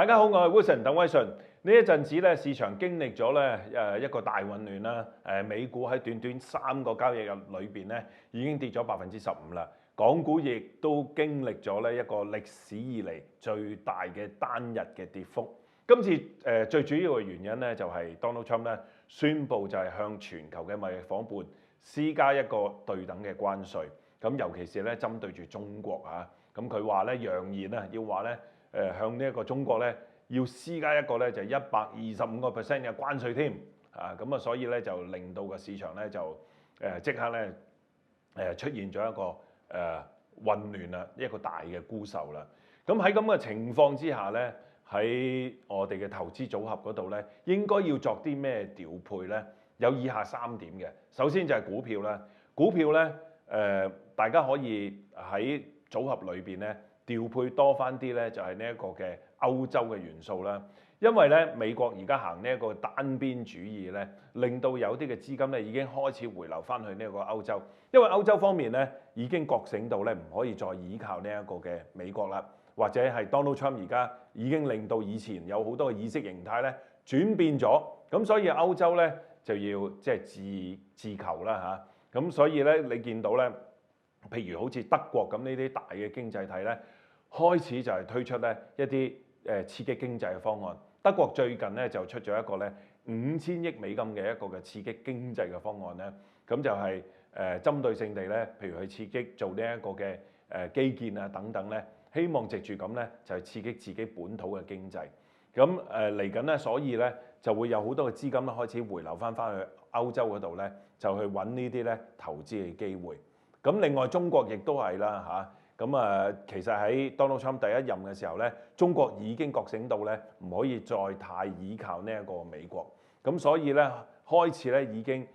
家好，我係 Wilson 鄧威信。呢一陣子咧，市場經歷咗咧一個大混亂啦。美股喺短短3個交易日裏邊咧，已經跌咗15%啦。港股亦都經歷咗咧一個歷史以嚟最大嘅單日嘅跌幅。今次最主要嘅原因咧，就係 Donald Trump 咧宣布就係向全球嘅貿易夥伴施加一個對等嘅關稅。咁尤其是咧針對住中國嚇，咁佢話咧揚言啊，要話咧向呢一個中國咧要施加一個咧就125% 嘅關稅添咁啊，所以咧就令到個市場咧就即刻咧出現咗一個混亂啦，一個大嘅沽售啦。咁喺咁嘅情況之下咧，喺我哋嘅投資組合嗰度咧，應該要作啲咩調配咧？有以下3點嘅。首先就係股票啦，股票咧大家可以喺組合裏邊咧調配多翻啲咧，就係呢一個嘅歐洲嘅元素啦。因為咧美國而家行呢一個單邊主義咧，令到有啲嘅資金咧已經開始回流翻去呢一個歐洲。因為歐洲方面咧已經覺醒到咧唔可以再依靠呢一個嘅美國啦，或者係 Donald Trump 而家已經令到以前有好多嘅意識形態咧轉變咗，咁所以歐洲咧就要即係自求啦嚇。咁所以咧你見到咧，譬如好似德國咁呢啲大嘅經濟體咧，開始就係推出咧一啲刺激經濟嘅方案。德國最近咧就出咗一個咧5000億美金嘅一個嘅刺激經濟嘅方案咧，咁就係針對性地咧，譬如去刺激做呢一個嘅基建啊等等咧，希望藉住咁咧就係刺激自己本土嘅經濟。咁嚟緊咧，所以咧就會有好多嘅資金咧開始回流翻去歐洲嗰度咧，就去揾呢啲咧投資嘅機會。咁另外中國亦都係啦嚇，咁其實喺 Donald Trump 第一任嘅時候咧，中國已經覺醒到咧唔可以再太依靠呢一個美國，咁所以咧開始咧已經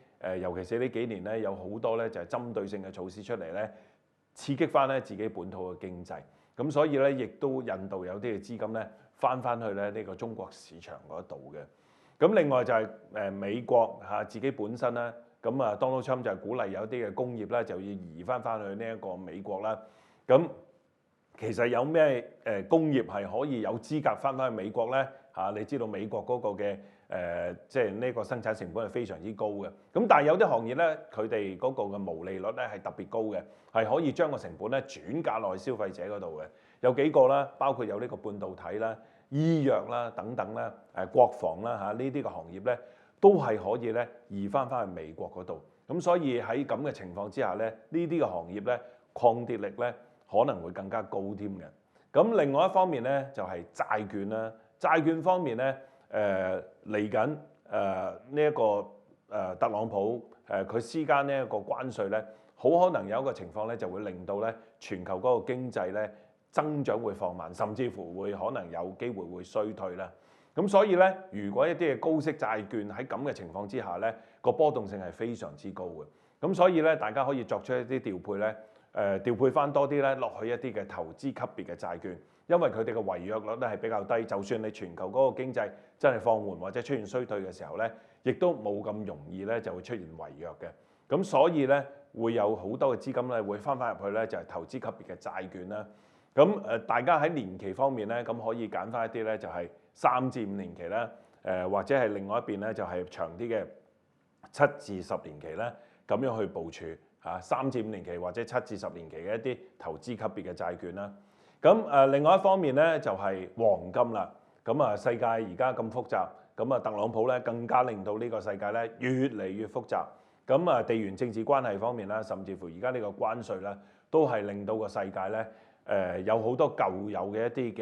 尤其是呢幾年咧有好多咧就係針對性嘅措施出嚟咧，刺激翻咧自己本土嘅經濟，咁所以咧亦都引導有啲嘅資金咧翻去咧呢個中國市場嗰度嘅。咁另外就係美國自己本身咧。咁Donald Trump 就係鼓勵有啲嘅工業咧就要移翻去呢一個美國啦。咁其實有咩工業係可以有資格翻去美國咧？你知道美國嗰個嘅即係呢個生產成本係非常之高嘅。咁但係有啲行業咧，佢哋嗰個嘅毛利率咧係特別高嘅，係可以將個成本咧轉嫁落去消費者嗰度嘅。有幾個啦，包括有呢個半導體啦、醫藥啦等等啦、國防啦呢啲嘅行業咧。都係可以咧移翻去美國嗰度，咁所以喺咁嘅情況之下咧，呢啲嘅行業咧抗跌力咧可能會更加高添嘅。咁另外一方面咧就係債券啦，債券方面咧嚟緊呢一個特朗普佢施加呢一個關稅咧，好可能有一個情況咧就會令到咧全球嗰個經濟咧增長會放慢，甚至乎會可能有機會會衰退啦。咁所以咧，如果一啲嘅高息債券喺咁嘅情況之下咧，個波動性係非常之高嘅。咁所以咧，大家可以作出一啲調配咧，調配翻多啲咧落去一啲嘅投資級別嘅債券，因為佢哋嘅違約率咧係比較低。就算你全球嗰個經濟真係放緩或者出現衰退嘅時候咧，亦都冇咁容易咧就會出現違約嘅。咁所以咧，會有好多嘅資金咧會翻入去咧就係投資級別嘅債券啦。咁大家喺年期方面咧，咁可以揀翻一啲咧就係3至5年期啦，或者係另外一邊咧就係長啲嘅7至10年期啦，咁樣去部署3至5年期或者7至10年期嘅一啲投資級別嘅債券啦。咁另外一方面咧就係黃金啦。咁世界而家咁複雜，咁特朗普咧更加令到呢個世界咧越嚟越複雜。咁地緣政治關係方面啦，甚至乎而家呢個關稅啦，都係令到個世界咧有好多舊有嘅一啲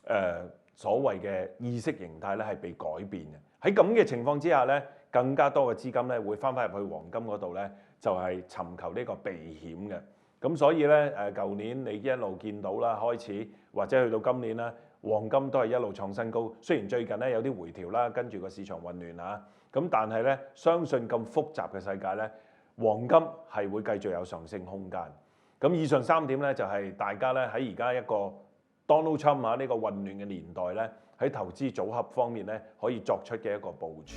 嘅所謂嘅意識形態咧係被改變嘅。喺咁嘅情況之下咧，更加多嘅資金咧會翻入去黃金嗰度咧，就係尋求呢個避險嘅。咁所以咧舊年你一路見到啦，開始或者去到今年啦，黃金都係一路創新高。雖然最近咧有啲回調啦，跟住個市場混亂咁但係咧相信咁複雜嘅世界咧，黃金係會繼續有上升空間。咁以上3點咧就係大家咧喺而家一個Donald Trump 呢個混亂嘅年代咧，喺投資組合方面咧可以作出嘅一個部署。